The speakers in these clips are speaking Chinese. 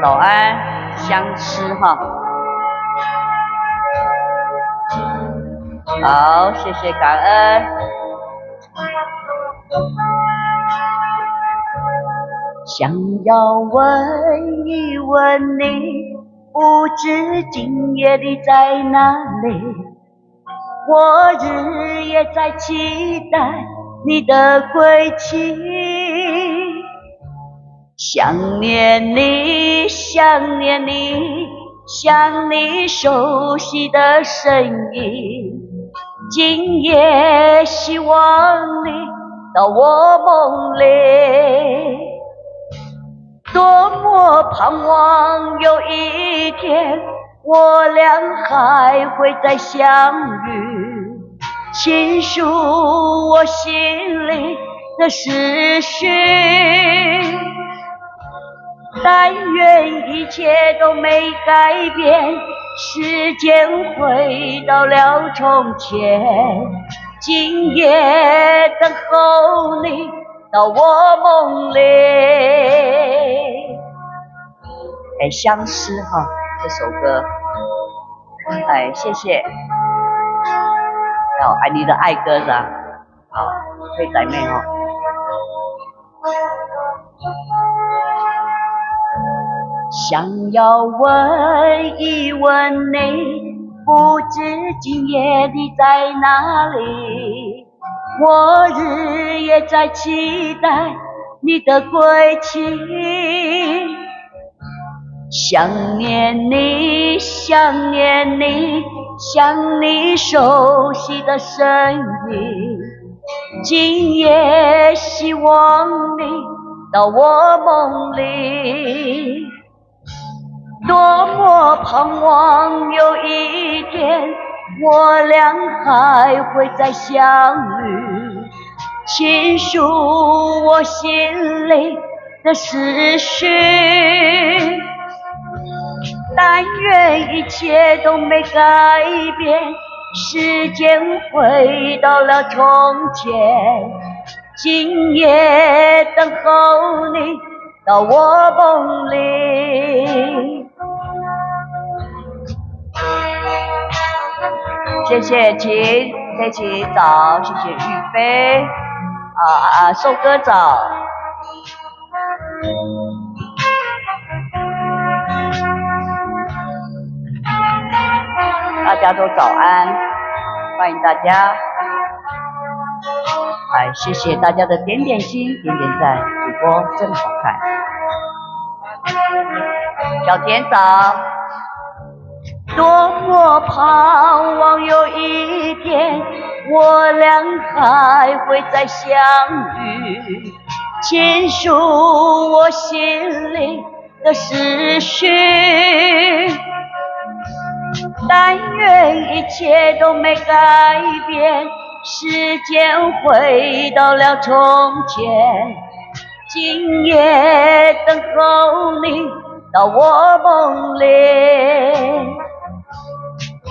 早安，相思哈。好，谢谢感恩。想要问一问你，不知今夜你在哪里？我日夜在期待你的归期，想念你，想念你，想你熟悉的身影。今夜希望你到我梦里，多么盼望有一天我俩还会再相遇，倾诉我心里的思绪。但愿一切都没改变，时间回到了从前，今夜等候你到我梦里。相思哈，这首歌，谢谢。爱你的爱歌是吧？好，可以仔妹哈。想要问一问你，不知今夜你在哪里？我日夜在期待你的归期，想念你，想念你，想你熟悉的身影。今夜希望你到我梦里，多么盼望有一天我俩还会再相遇，倾诉我心里的思绪。但愿一切都没改变，时间回到了从前，今夜等候你到我梦里。谢谢晴，谢谢早，谢谢玉飞，寿哥早。大家都早安，欢迎大家。谢谢大家的点点心、点点赞，主播真好看。小田早。多么盼望有一天我俩还会再相遇，倾诉我心里的思绪。但愿一切都没改变，时间回到了从前，今夜等候你到我梦里。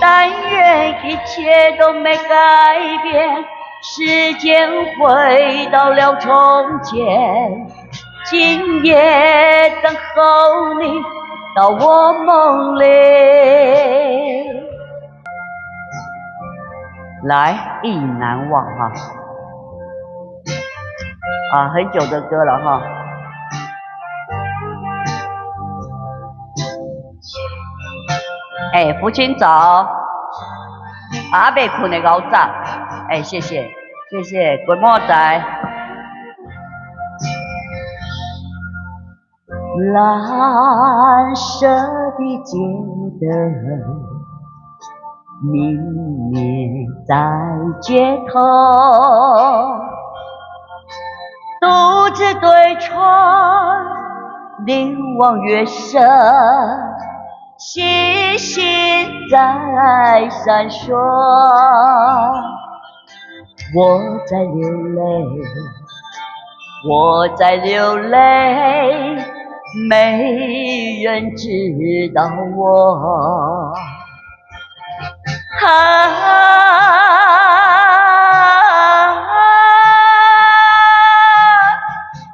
但愿一切都没改变，时间回到了从前，今夜等候你到我梦里。来，意难忘哈，很久的歌了哈。父亲早，阿伯困得老早，谢谢谢谢，鬼莫仔。蓝色的街灯明灭在街头，独自对窗凝望月色，星星在闪烁。我在流泪，我在流泪，没人知道我。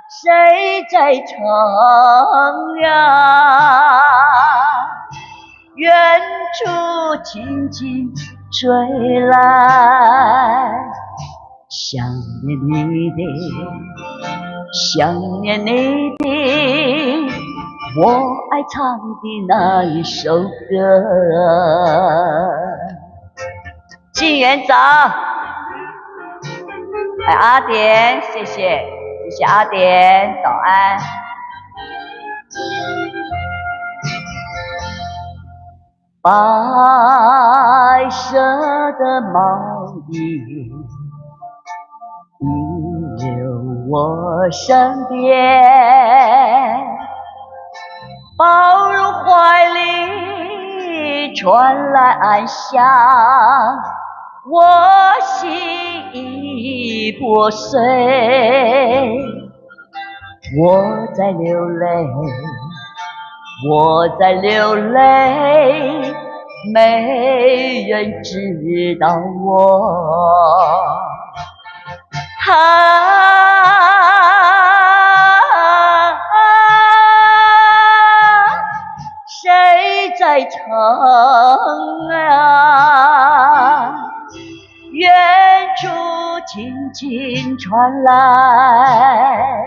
谁在城呀，远处轻轻吹来，想念你的，想念你的，我爱唱的那一首歌。金园长，哎，阿典，谢谢，谢谢阿典，早安。白色的毛衣遗留我身边，抱入怀里传来安详，我心已破碎，我在流泪，我在流泪，没人知道我。谁在唱啊？远处轻轻传来，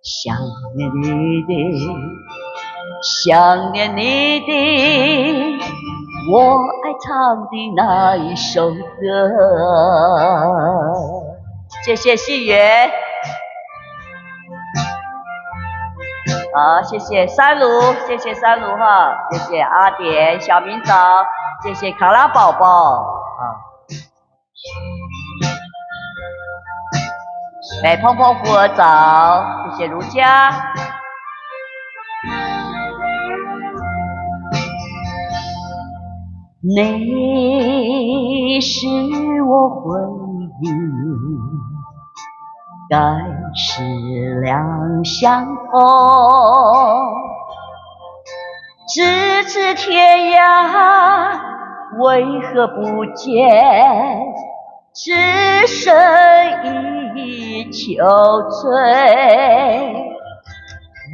想念你的，想念你的，我爱唱的那一首歌。谢谢戏园，好，谢谢三卢，谢谢三卢哈，谢谢阿典、小明早，谢谢卡拉宝宝啊，哎，碰碰福儿早，谢谢卢家。你是我回忆，该是两相逢。咫尺天涯，为何不见？只剩一秋醉。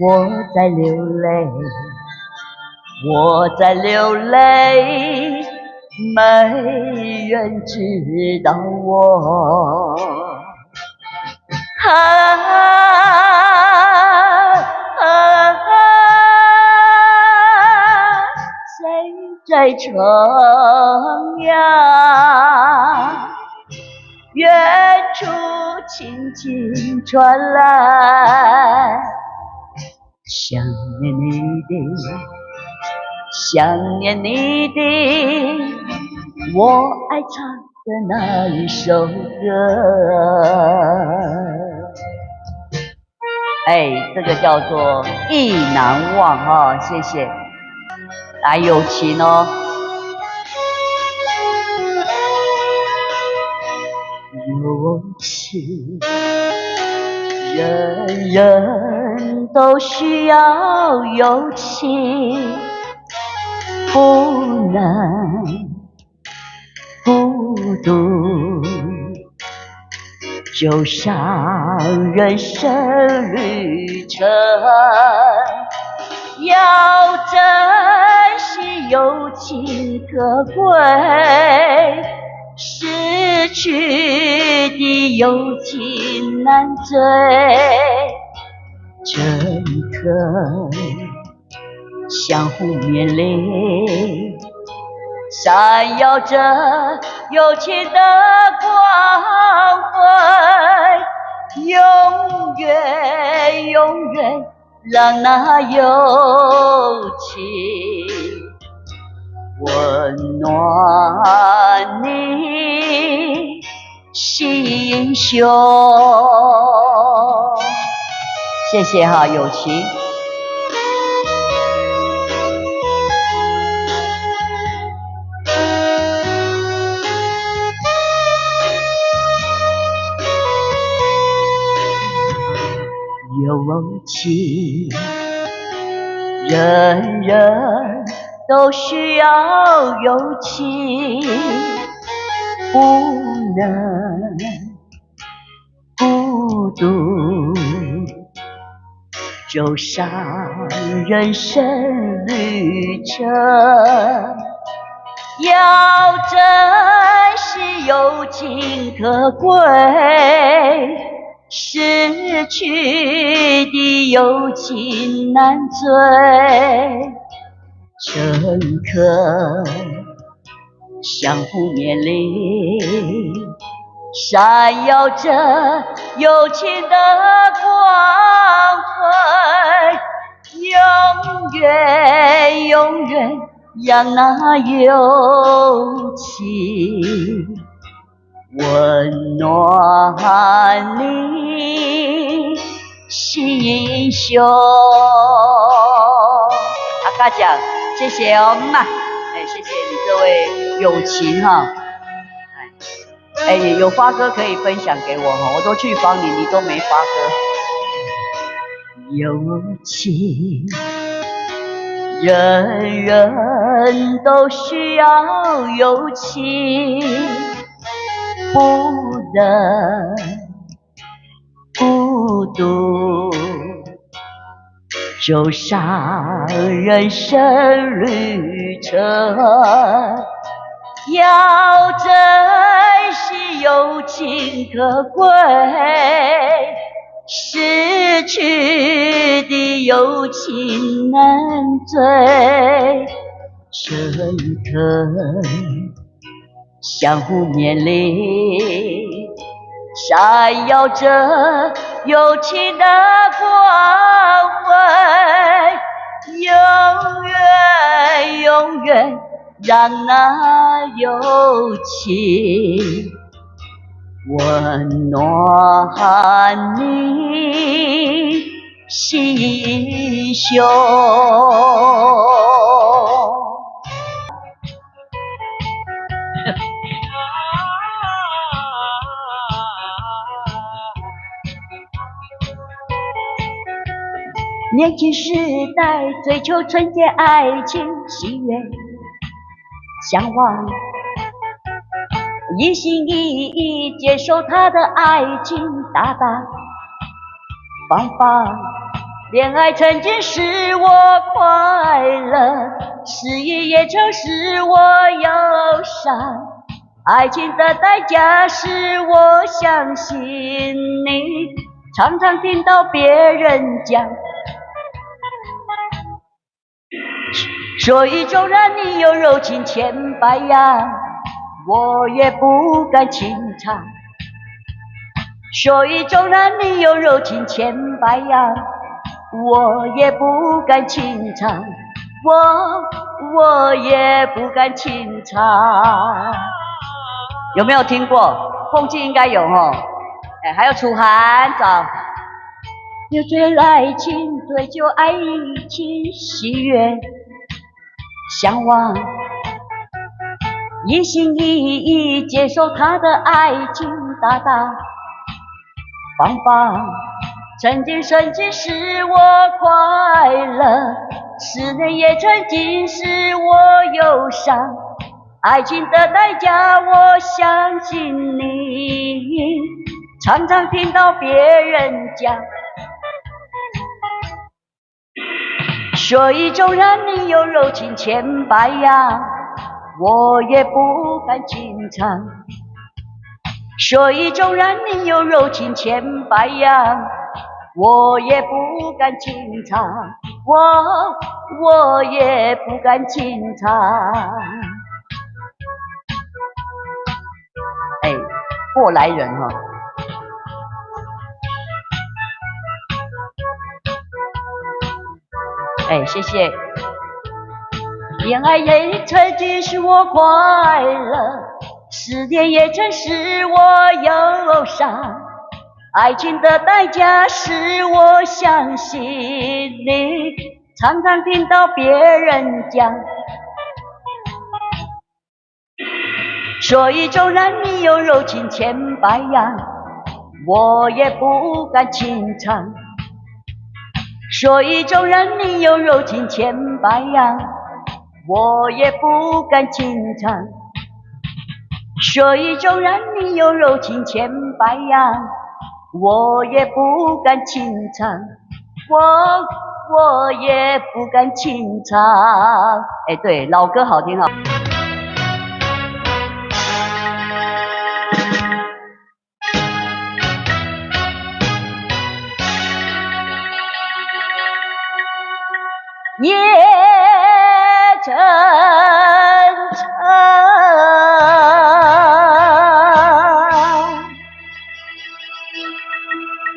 我在流泪，我在流泪，没人知道我。谁在唱呀？远处轻轻传来，想念你的，想念你的，我爱唱的那一首歌。哎，这个叫做意难忘哈，谢谢。来，友情哦。友情，人人都需要友情，不能孤独，就像人生旅程，要珍惜友情可贵，失去的友情难追，诚恳相互勉励，闪耀着友情的光辉，永远永远让那友情温暖你心胸。谢谢哈，友情。友情，人人都需要友情，不能孤独，走上人生旅程，要珍惜友情可贵，失去的友情难追。乘客相互勉励，闪耀着友情的光辉，永远永远让那友情温暖你心胸。阿嘎讲，谢谢哦，谢谢你这位友情哈。有发歌可以分享给我哈，我都去访你，你都没发歌。友情，人人都需要友情，不能孤独。走上人生旅程，要珍惜友情可贵，失去的友情难追。乘客相互勉励，闪耀着友情的光辉，永远永远让那友情温暖你心胸。年轻时代追求纯洁爱情，喜悦向往，一心一意接受他的爱情，大大方方。恋爱曾经使我快乐，事业也曾使我忧伤，爱情的代价是我相信你。常常听到别人讲，所以纵然你有柔情千百样，我也不敢轻唱。所以纵然你有柔情千百样，我也不敢轻唱，我也不敢轻唱。有没有听过？凤庆应该有哦。还有楚涵找。要追爱情，追求爱情，喜悦向往，一心一意接受他的爱情，大大方方。曾经使我快乐，思念也曾经使我忧伤，爱情的代价我相信你。常常听到别人讲，所以纵然你有柔情千百样，我也不敢轻唱。所以纵然你有柔情千百样，我也不敢轻唱，我也不敢轻唱。过来人哈。谢谢。恋爱也曾经使我快乐，思念也曾使我忧伤，爱情的代价是我相信你。常常听到别人讲，所以纵然你有柔情千百样，我也不敢轻唱。所以纵然你有柔情千百样，我也不敢轻唱。所以纵然你有柔情千百样，我也不敢轻唱。我也不敢轻唱。哎，对，老歌好听啊。夜沉沉，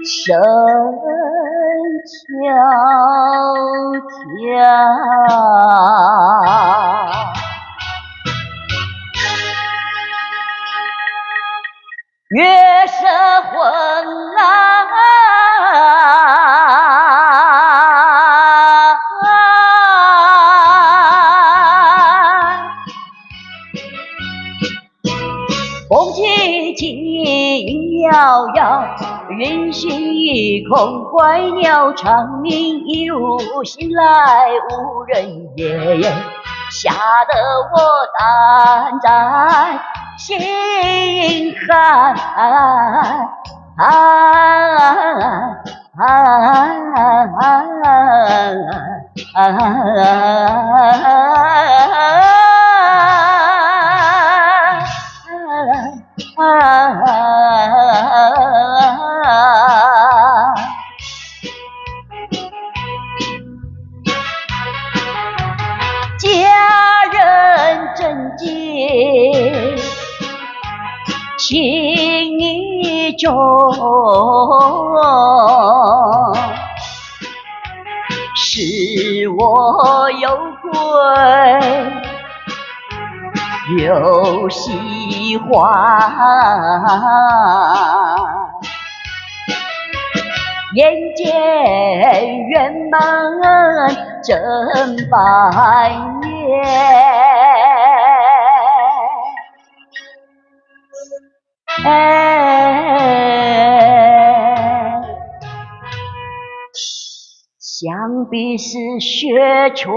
声悄悄，月色昏暗。风轻轻摇摇，云行一空，怪鸟长鸣一路醒来无人烟，吓得我胆战心寒。家人贞洁情意重，是我有鬼有喜欢，眼见圆满真百年。想必是雪春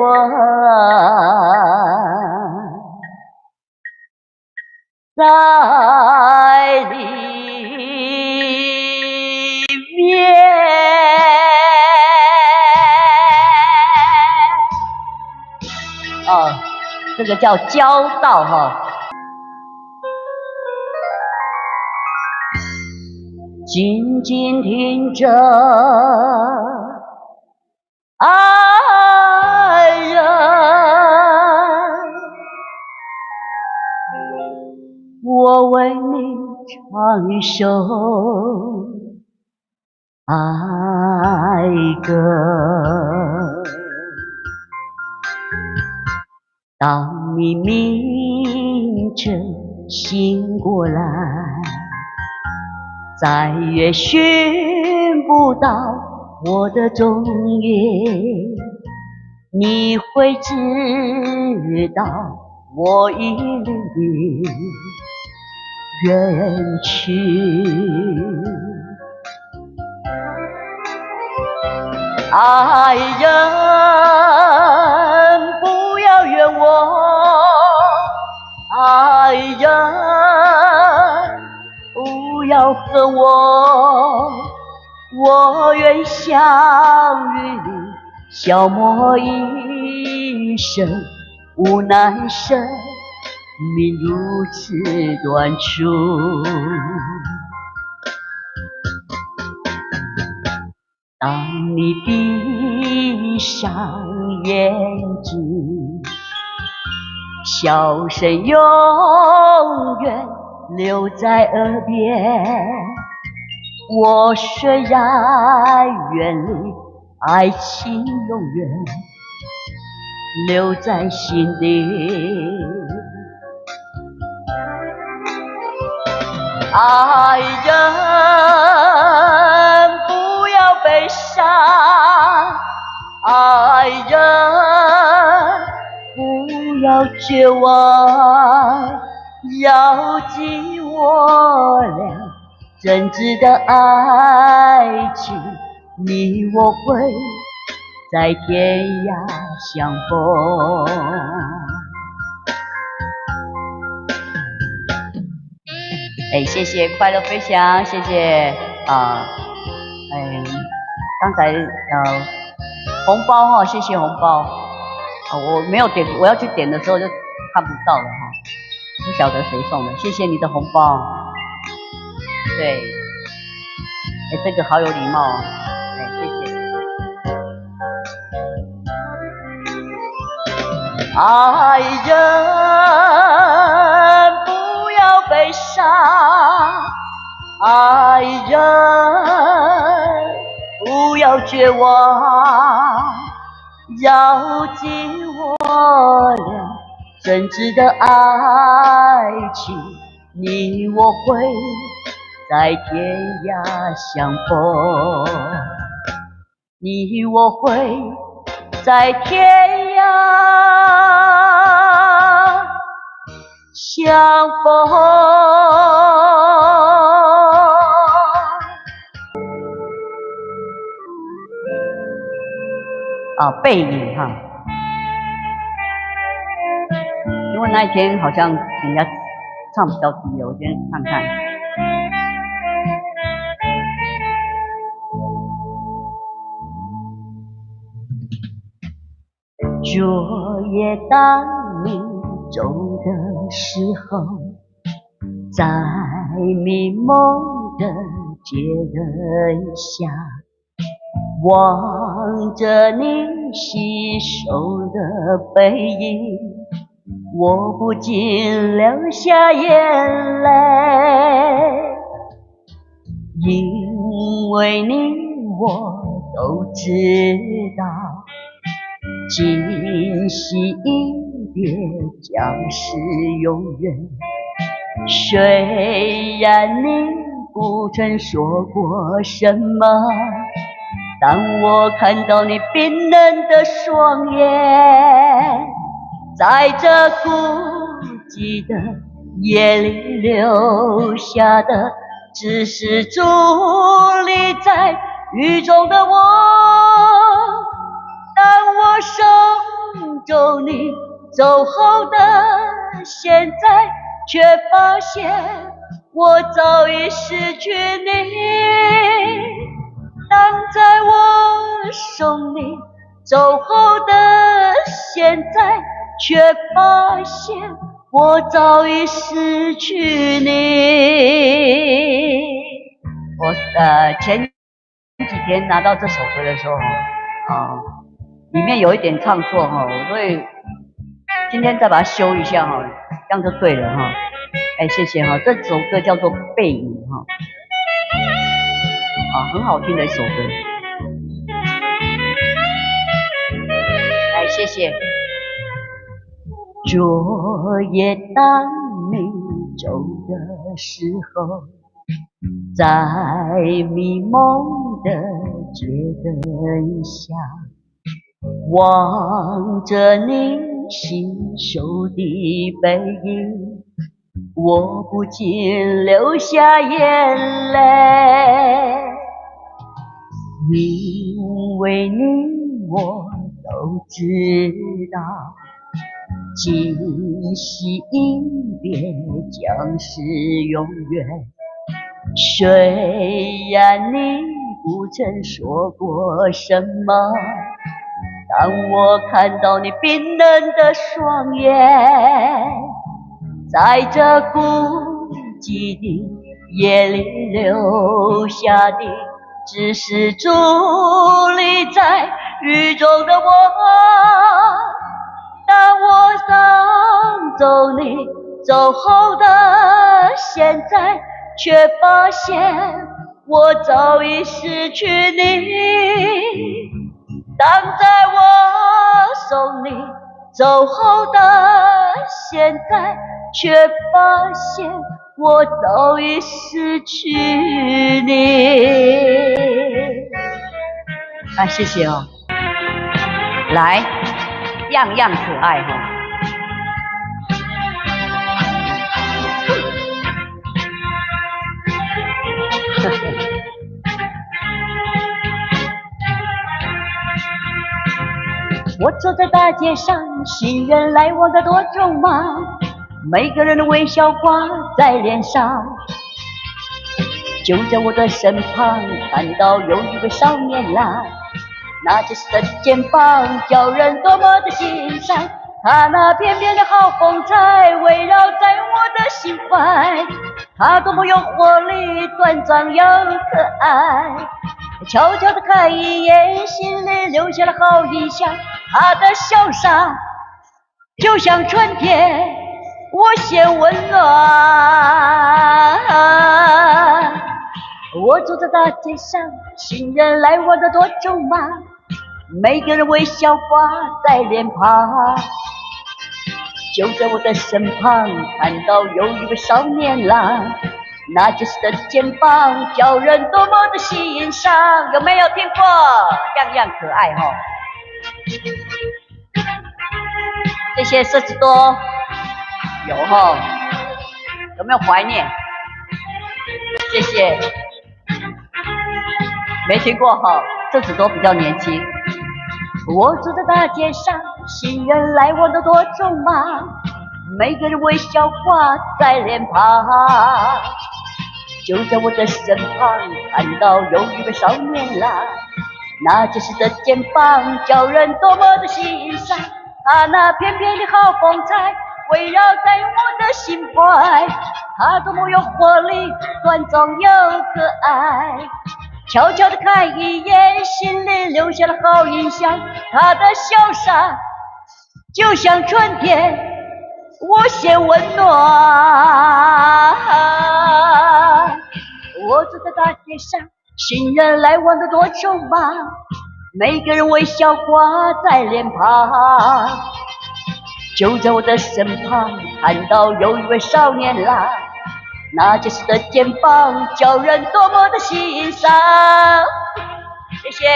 在里面。哦，这个叫交道哈。静静听着爱人，我为你唱首爱歌。当你明晨醒过来，再也寻不到我的踪影，你会知道我已远去。爱人，不要怨我，爱人，不要恨我，我愿相与你消磨一生，无奈生命如此短促。当你闭上眼睛，笑声永远留在耳边。我虽然远离，爱情永远留在心底。爱人，不要悲伤，爱人，不要绝望，要记我俩真挚的爱情，你我会在天涯相逢。谢谢快乐飞翔，谢谢啊，刚刚才红包哈，谢谢红包。我没有点，我要去点的时候就看不到了哈，不晓得谁送的，谢谢你的红包。对，这个好有礼貌哦，谢谢。爱人不要悲伤，爱人不要绝望，要紧我俩真挚的爱情，你我会在天涯相逢，你我会在天涯相逢。背影哈，因为那一天好像人家唱比较低了，我先看看。昨夜当你走的时候，在迷蒙的街灯下，望着你洗手的背影，我不禁流下眼泪，因为你我都知道，今夕一别将是永远。虽然你不曾说过什么，当我看到你冰冷的双眼，在这孤寂的夜里留下的，只是伫立在雨中的我。当我手中你走后的现在，却发现我早已失去你。当在我手里走后的现在，却发现我早已失去你。我前几天拿到这首歌的时候，里面有一点唱错哈，所以今天再把它修一下哈，这样就对了哈。谢谢哈，这首歌叫做《背影》哈。很好听的一首歌，谢谢。昨夜当你走的时候，在迷蒙的街灯下，望着你洗手的背影，我不禁流下眼泪，因为你我都知道，今夕一别将是永远。虽然你不曾说过什么，当我看到你冰冷的双眼，在这孤寂的夜里留下的，只是伫立在雨中的我。当我上走你走后的现在，却发现我早已失去你。当在我手里走后的现在，却发现我早已失去你。谢谢哦。来，样样可爱哈。我走在大街上，行人来往的多匆忙，每个人的微笑挂在脸上。就在我的身旁，看到有一位少年郎，那结实的肩膀叫人多么的欣赏，他那翩翩的好风采围绕在我的心怀，他多么有活力，端庄又可爱，悄悄地看一眼，心里留下了好印象，他的潇洒就像春天，我献温暖。我走在大街上，行人来往的多种马，每个人微笑挂在脸庞。就在我的身旁，看到有一位少年郎，那结实的肩膀叫人多么的欣赏。有没有听过？样样可爱哦。这些狮子多有哦，有没有怀念？谢谢。没听过哈，狮子多比较年轻。我走在大街上，行人来往的多种马，每个人微笑挂在脸庞。就在我的身旁，看到有一位少年郎，那结实的肩膀叫人多么的欣赏，他那翩翩的好风采围绕在我的心怀，他多么有活力，端庄又可爱，悄悄地看一眼，心里留下了好印象，他的潇洒就像春天，我献温暖。我走在大街上，行人来往的多种马，每个人微笑挂在脸庞。就在我的身旁，看到有一位少年郎，那结实的肩膀叫人多么的欣赏。谢谢。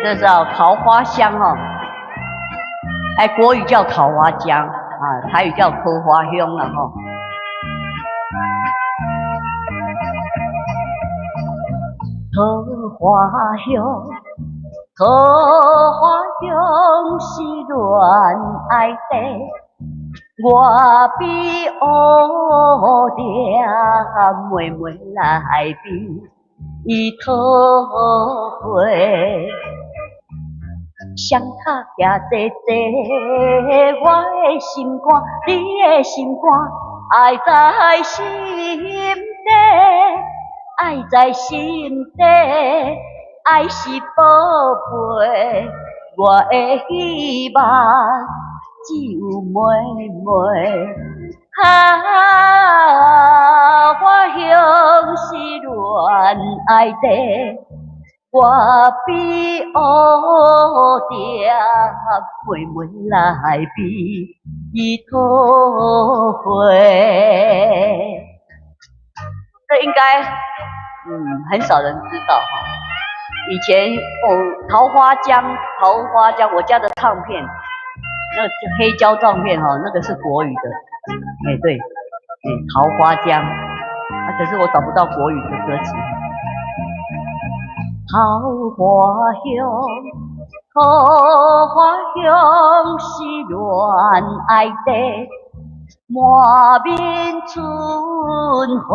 这叫桃花香哦，国语叫桃花江啊，台语叫桃花香了哈。桃花香，桃花香是恋爱的，我比乌蝶妹妹来比桃花，双脚行坐坐，我的心肝，你的心肝，爱在心底，爱在心底，爱是宝贝，我的希望只有妹妹。我像是恋爱的，我比乌蝶妹妹来比桃花。这应该很少人知道哈。以前桃花江，我家的唱片，那个黑胶唱片哈，那个是国语的，对，桃花江，可是我找不到国语的歌词。桃花香，桃花香是恋爱的，满面春风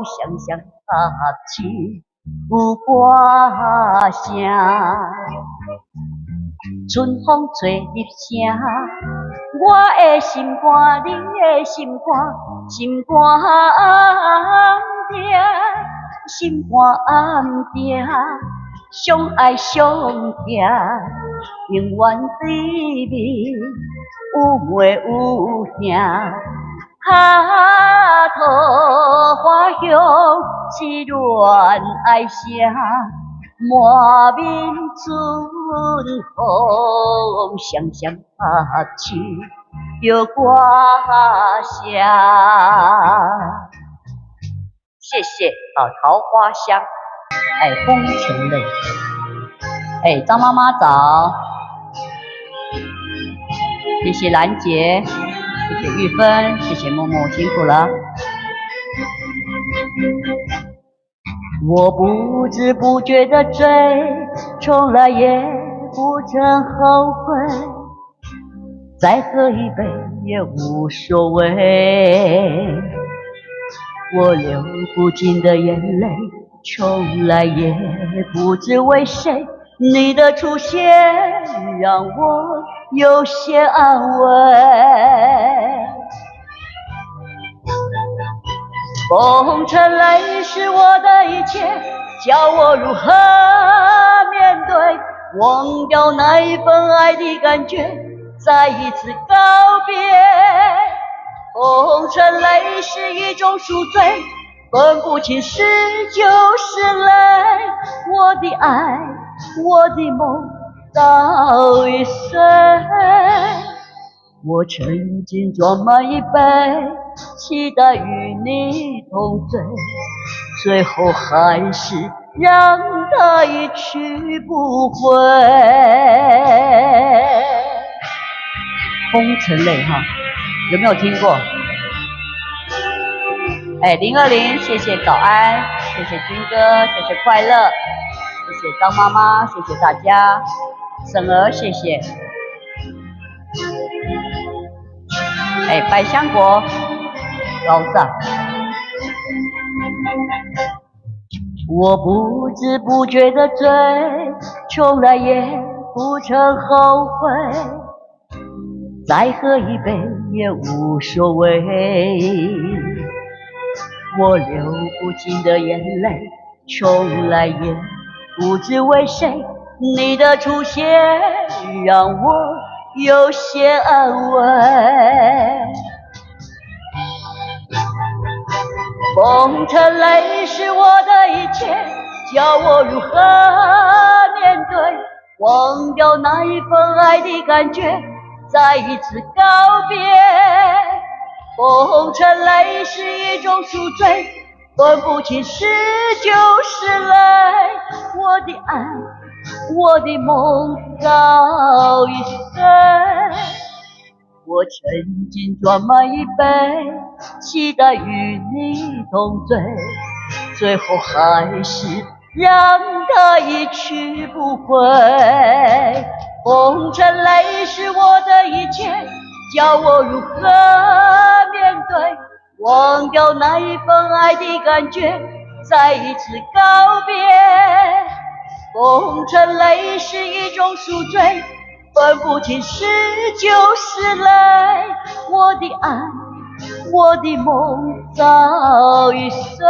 双双合起有歌声，春风吹入声，我的心肝，你的心肝，心肝定，心肝定，相爱相听，永远对面有妹有兄。桃花香是恋爱声，满面春风双双合起有歌声。谢谢桃花香，风尘泪，张妈妈早，谢谢兰姐，谢谢玉芬，谢谢默默，辛苦了。我不知不觉的追，从来也不曾后悔，再喝一杯也无所谓。我流不尽的眼泪，从来也不知为谁。你的出现让我有些安慰。风尘泪是我的一切，教我如何面对，忘掉那一份爱的感觉，再一次告别。风尘泪是一种赎罪，分不清是就是泪。我的爱，我的梦早已碎，我曾经装满一杯，期待与你同醉，最后还是让它一去不回。风尘泪哈，有没有听过？020，谢谢早安，谢谢军哥，谢谢快乐，谢谢张妈妈，谢谢大家，沈儿谢谢。百香果，老赞。我不知不觉的醉，从来也不曾后悔，再喝一杯也无所谓。我流不尽的眼泪，从来也不知为谁。你的出现让我有些安慰。风尘泪是我的一切，教我如何面对，忘掉那一份爱的感觉，再一次告别。风尘泪是一种赎罪，分不清是就是泪。我的爱，我的梦早已碎，我曾经装满一杯，期待与你同醉，最后还是让它一去不回。风尘泪是我的一切，教我如何面对，忘掉那一份爱的感觉，再一次告别。风尘泪是一种赎罪，分不清是就是泪。我的爱，我的梦早已碎，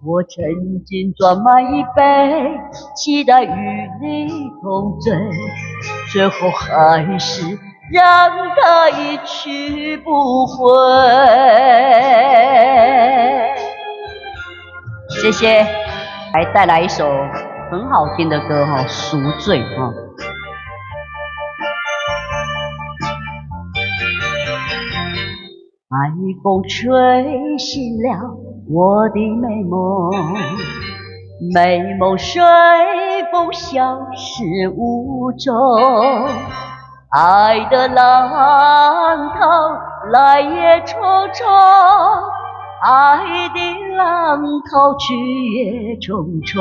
我曾经装满一杯，期待与你同醉，最后还是让它一去不回。谢谢，还带来一首很好听的歌哈，赎罪哈。海风吹醒了我的美梦，美梦随风消失无踪。爱的浪涛来也匆匆，爱的浪淘去也匆匆。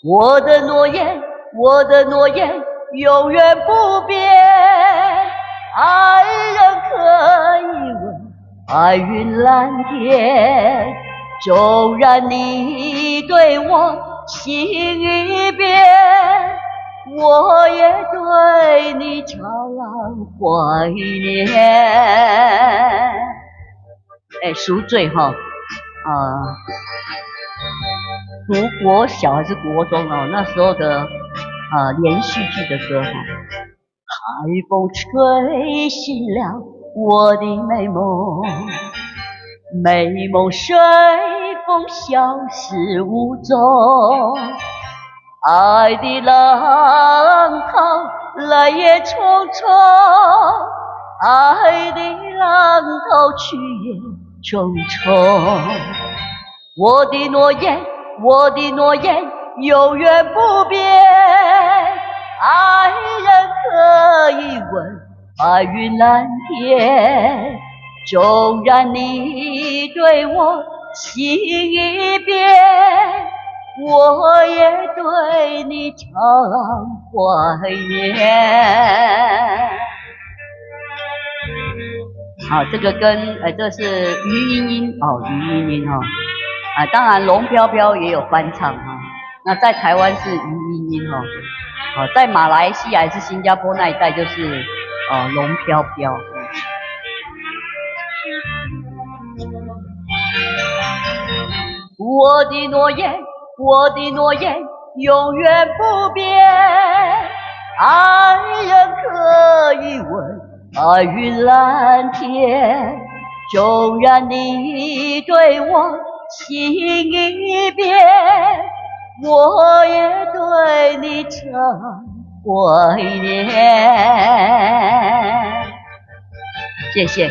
我的诺言，我的诺言永远不变。爱人可以问白云蓝天，纵然你对我心已变，我也对你常怀念。赎罪哈，读国小还是国中哦，那时候的连续剧的歌哈。海风吹醒了我的美梦，美梦随风消失无踪。爱的浪涛来也匆匆，爱的浪淘去也匆匆。我的诺言，我的诺言永远不变。爱人可以问白云蓝天，纵然你对我心已变，我也对你常怀念。好，这个跟这是于莺莺哦，于莺莺哈啊，当然龙飘飘也有翻唱哈。那在台湾是于莺莺哈，哦，在马来西亚还是新加坡那一带就是龙飘飘。我的诺言，我的诺言永远不变。爱人可以问，白云蓝天。纵然你对我心一变，我也对你常怀念。谢谢。